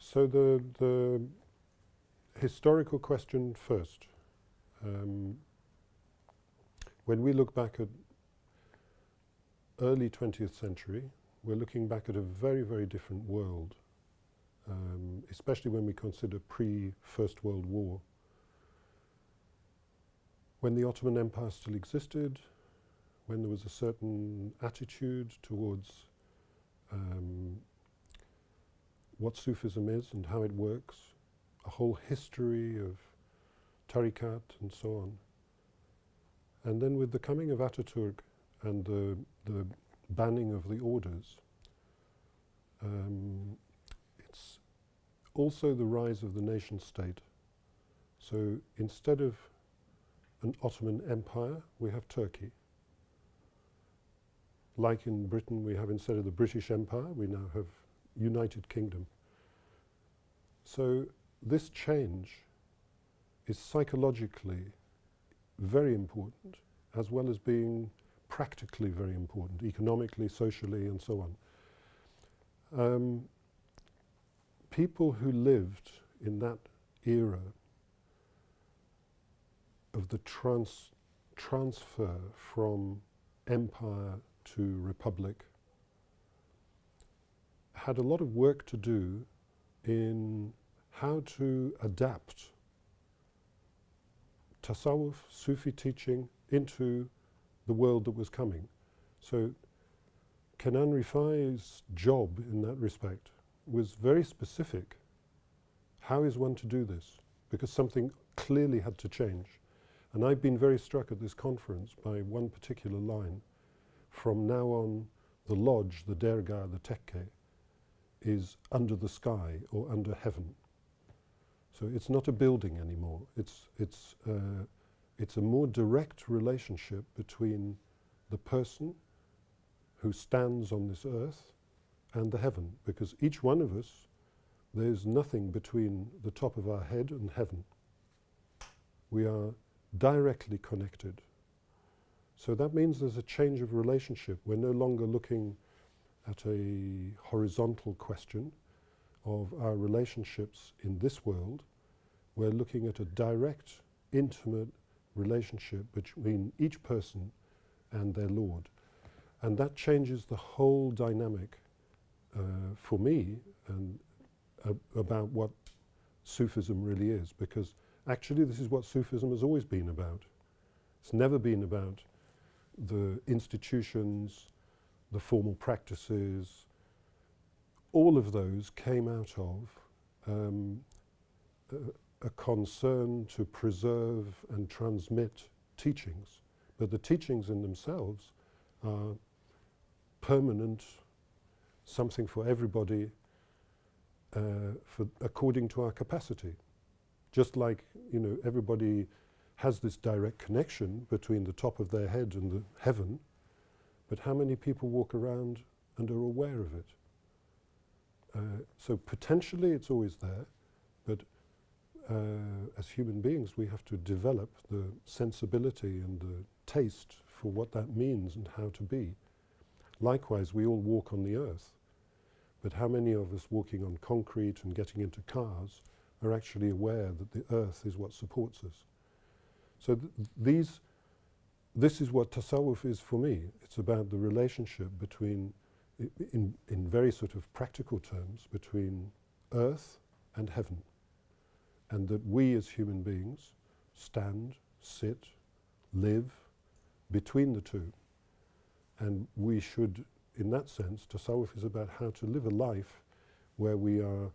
So the historical question first. When we look back at early 20th century, we're looking back at a very, very different world, especially when we consider pre-First World War. When the Ottoman Empire still existed, when there was a certain attitude towards what Sufism is and how it works, a whole history of TÜRKKAD and so on. And then with the coming of Ataturk and the banning of the orders, it's also the rise of the nation state. So instead of an Ottoman Empire, we have Turkey. Like in Britain, we have, instead of the British Empire, we now have United Kingdom. So this change is psychologically very important, as well as being practically very important, economically, socially, and so on. People who lived in that era of the transfer from empire to republic had a lot of work to do in how to adapt tasawwuf, Sufi teaching, into the world that was coming. So Kenan Rifai's job in that respect was very specific. How is one to do this? Because something clearly had to change. And I've been very struck at this conference by one particular line. From now on, the lodge, the dergah, the tekke, is under the sky or under heaven. So it's not a building anymore. It's a more direct relationship between the person who stands on this earth and the heaven, because each one of us, there's nothing between the top of our head and heaven. We are directly connected. So that means there's a change of relationship. We're no longer looking at a horizontal question of our relationships in this world. We're looking at a direct, intimate relationship between each person and their Lord. And that changes the whole dynamic for me and about what Sufism really is, because actually this is what Sufism has always been about. It's never been about the institutions, the formal practices. All of those came out of a concern to preserve and transmit teachings. But the teachings in themselves are permanent, something for everybody, according to our capacity. Just like, you know, everybody has this direct connection between the top of their head and the heaven, but how many people walk around and are aware of it? So potentially it's always there, but as human beings we have to develop the sensibility and the taste for what that means and how to be. Likewise, we all walk on the earth, but how many of us walking on concrete and getting into cars are actually aware that the earth is what supports us? So this is what tasawwuf is for me. It's about the relationship between, in very sort of practical terms, between earth and heaven. And that we as human beings stand, sit, live between the two. And we should, in that sense, tasawwuf is about how to live a life where we are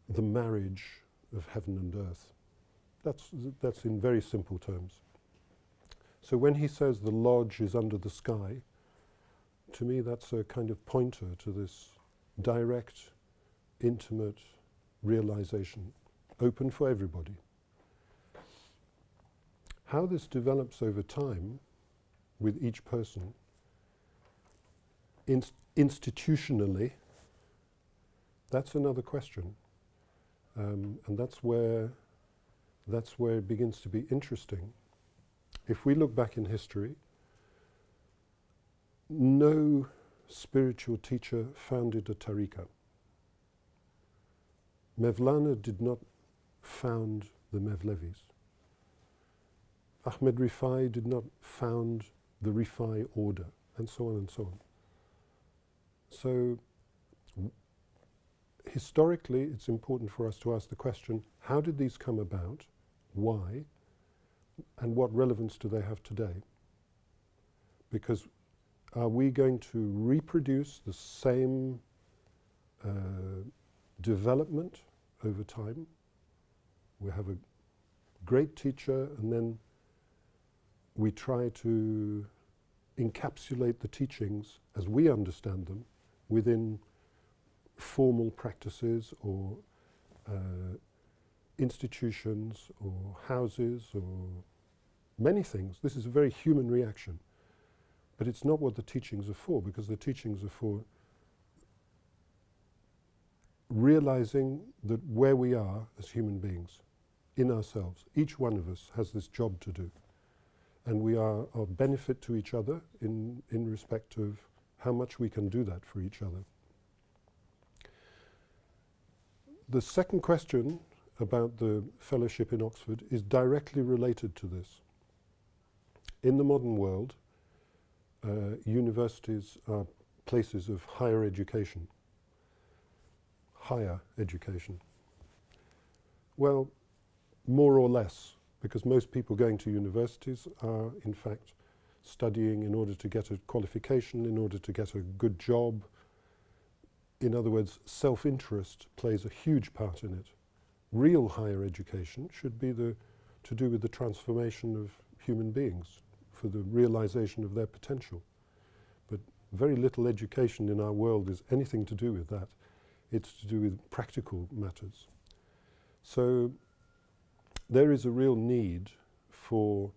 the marriage of heaven and earth. That's in very simple terms. So when he says the lodge is under the sky, to me that's a kind of pointer to this direct, intimate realization, open for everybody. How this develops over time with each person, institutionally, that's another question. And that's where it begins to be interesting. If we look back in history, no spiritual teacher founded a tariqah. Mevlana did not found the Mevlevis. Ahmed Rifai did not found the Rifâî order, and so on and so on. So historically, it's important for us to ask the question, how did these come about, why, and what relevance do they have today? Because are we going to reproduce the same development over time? We have a great teacher, and then we try to encapsulate the teachings as we understand them within formal practices or institutions or houses or many things. This is a very human reaction. But it's not what the teachings are for, because the teachings are for realizing that where we are as human beings, in ourselves, each one of us has this job to do. And we are of benefit to each other in respect of how much we can do that for each other. The second question about the fellowship in Oxford is directly related to this. In the modern world, universities are places of higher education. Higher education. Well, more or less, because most people going to universities are, in fact, studying in order to get a qualification, in order to get a good job. In other words, self-interest plays a huge part in it. Real higher education should be to do with the transformation of human beings, for the realization of their potential. But very little education in our world is anything to do with that. It's to do with practical matters. So there is a real need for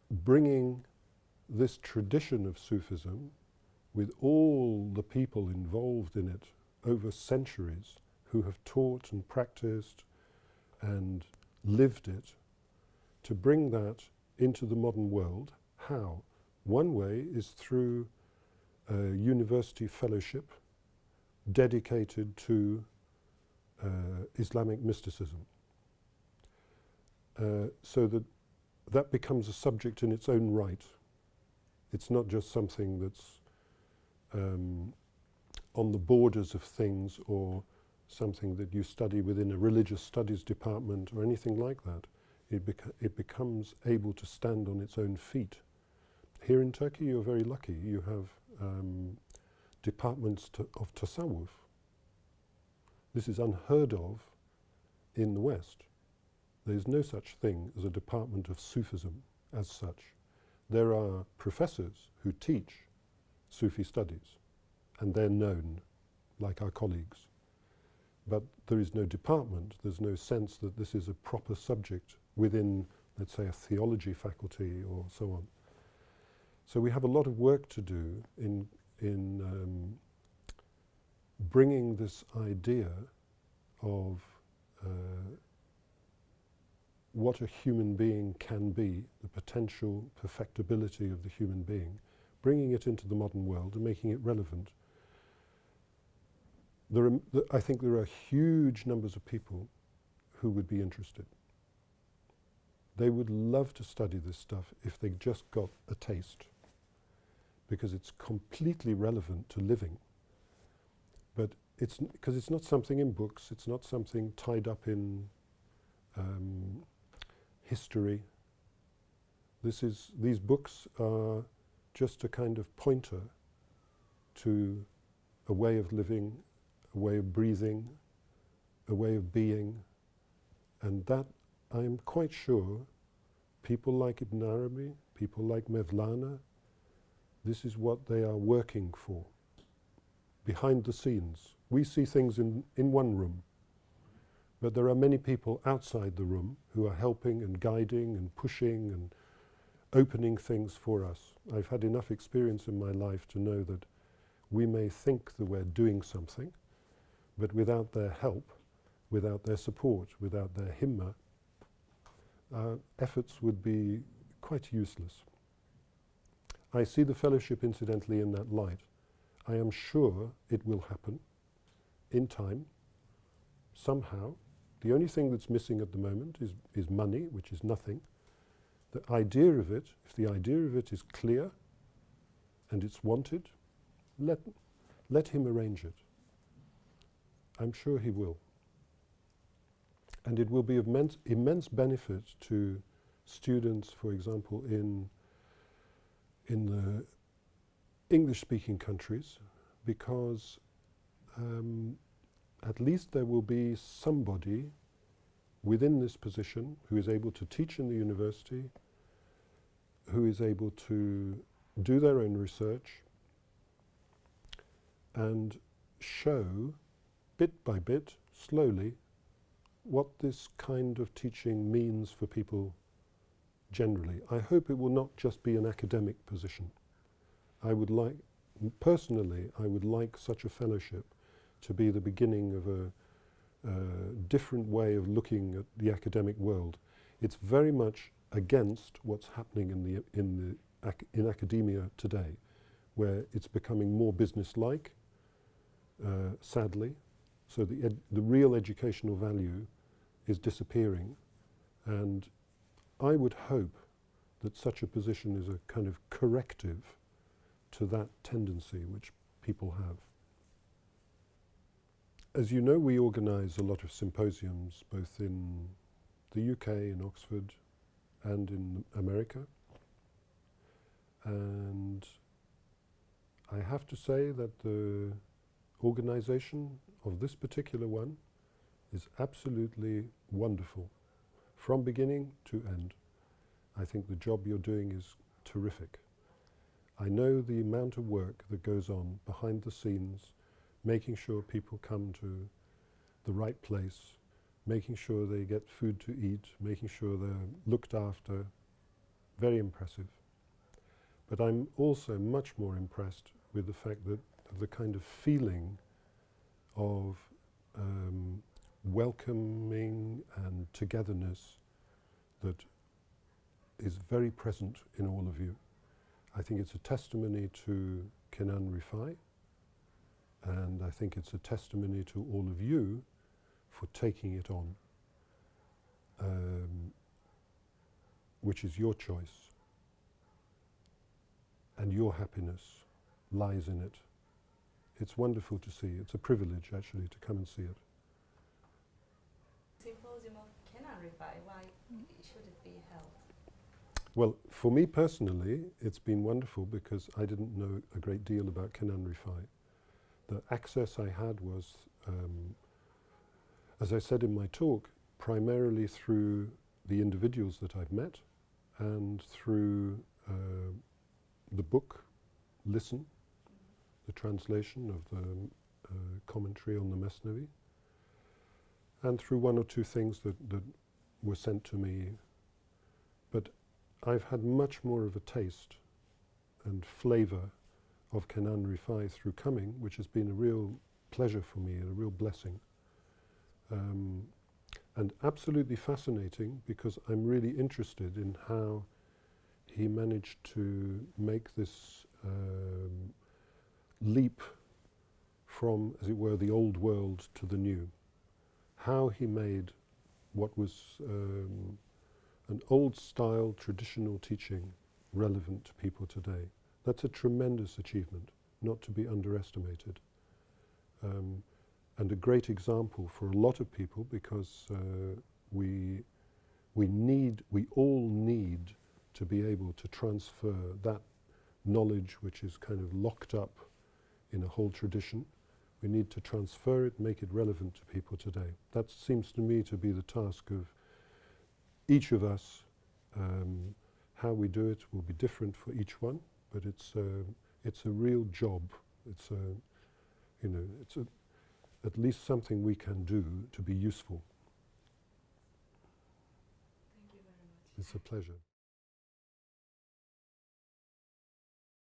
bringing this tradition of Sufism, with all the people involved in it over centuries who have taught and practiced and lived it, to bring that into the modern world. How? One way is through a university fellowship dedicated to Islamic mysticism. So that becomes a subject in its own right. It's not just something that's on the borders of things, or something that you study within a religious studies department or anything like that. It becomes able to stand on its own feet. Here in Turkey, you're very lucky. You have departments of tasawwuf. This is unheard of in the West. There is no such thing as a department of Sufism as such. There are professors who teach Sufi studies, and they're known, like our colleagues. But there is no department, there's no sense that this is a proper subject within, let's say, a theology faculty or so on. So we have a lot of work to do in bringing this idea of what a human being can be, the potential perfectibility of the human being, bringing it into the modern world and making it relevant. I think there are huge numbers of people who would be interested. They would love to study this stuff if they just got a taste, because it's completely relevant to living. But because it's not something in books, it's not something tied up in history. These books are just a kind of pointer to a way of living, a way of breathing, a way of being, and that I'm quite sure people like Ibn Arabi, people like Mevlana, this is what they are working for. Behind the scenes. We see things in one room, but there are many people outside the room who are helping and guiding and pushing and opening things for us. I've had enough experience in my life to know that we may think that we're doing something, but without their help, without their support, without their himmah, our efforts would be quite useless. I see the fellowship, incidentally, in that light. I am sure it will happen. in time, somehow. The only thing that's missing at the moment is money, which is nothing. The idea of it, if the idea of it is clear and it's wanted, let him arrange it. I'm sure he will. And it will be of immense benefit to students, for example, in the English-speaking countries, because at least there will be somebody within this position who is able to teach in the university, who is able to do their own research and show, bit by bit, slowly, what this kind of teaching means for people generally. I hope it will not just be an academic position. I would like, personally, I would like such a fellowship to be the beginning of a different way of looking at the academic world. It's very much against what's happening in academia today, where it's becoming more business-like, sadly. So the real educational value is disappearing, and I would hope that such a position is a kind of corrective to that tendency which people have. As you know, we organize a lot of symposiums, both in the UK, in Oxford, and in America. And I have to say that the organization of this particular one is absolutely wonderful, from beginning to end. I think the job you're doing is terrific. I know the amount of work that goes on behind the scenes, making sure people come to the right place, making sure they get food to eat, making sure they're looked after. Very impressive. But I'm also much more impressed with the fact that the kind of feeling of welcoming and togetherness that is very present in all of you. I think it's a testimony to Kenan Rifai, and I think it's a testimony to all of you for taking it on, which is your choice, and your happiness lies in it. It's wonderful to see. It's a privilege, actually, to come and see it. Symposium of Kenan Rifai, why should it be held? Well, for me personally, it's been wonderful because I didn't know a great deal about Kenan Rifai. The access I had was, as I said in my talk, primarily through the individuals that I've met and through the book, Listen, the translation of the commentary on the Mesnevi, and through one or two things that were sent to me. But I've had much more of a taste and flavor of Kenan Rifai through coming, which has been a real pleasure for me and a real blessing. And absolutely fascinating, because I'm really interested in how he managed to make this leap from, as it were, the old world to the new. How he made what was an old-style, traditional teaching relevant to people today. That's a tremendous achievement, not to be underestimated. And a great example for a lot of people, because we all need to be able to transfer that knowledge which is kind of locked up in a whole tradition. We need to transfer it, make it relevant to people today. That seems to me to be the task of each of us. How we do it will be different for each one, but it's a real job. It's at least something we can do to be useful. Thank you very much. It's a pleasure.